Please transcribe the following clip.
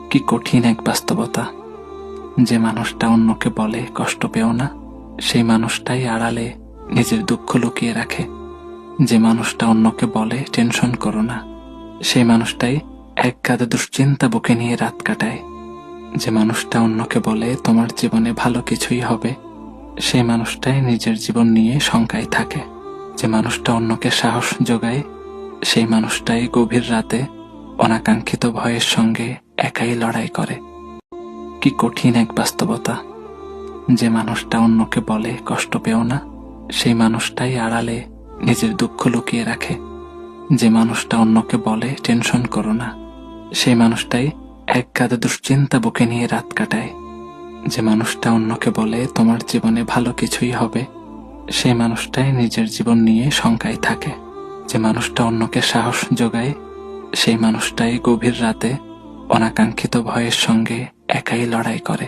কি কঠিন এক বাস্তবতা। যে মানুষটা অন্যকে বলে কষ্ট পেও না, সেই মানুষটাই আড়ালে নিজের দুঃখ লুকিয়ে রাখে। যে মানুষটা অন্যকে বলে টেনশন করো না, সেই মানুষটাই এক কাঁধে দুশ্চিন্তা বুকে নিয়ে রাত কাটায়। যে মানুষটা অন্যকে বলে তোমার জীবনে ভালো কিছুই হবে, সেই মানুষটাই নিজের জীবন নিয়ে শঙ্কায় থাকে। যে মানুষটা অন্যকে সাহস যোগায়, সেই মানুষটাই গভীর রাতে অনাকাঙ্ক্ষিত ভয়ের সঙ্গে একাই লড়াই করে। কি কঠিন এক বাস্তবতা। যে মানুষটা অন্যকে বলে কষ্ট পেও না, সেই মানুষটাই আড়ালে নিজের দুঃখ লুকিয়ে রাখে। যে মানুষটা অন্যকে বলে টেনশন করো না, সেই মানুষটাই এক কাঁধে দুশ্চিন্তা বুকে নিয়ে রাত কাটায়। যে মানুষটা অন্যকে বলে তোমার জীবনে ভালো কিছুই হবে, সেই মানুষটাই নিজের জীবন নিয়ে শঙ্কায় থাকে। যে মানুষটা অন্যকে সাহস যোগায়, সেই মানুষটাই গভীর রাতে অনাকাঙ্ক্ষিত ভয়ের সঙ্গে একাই লড়াই করে।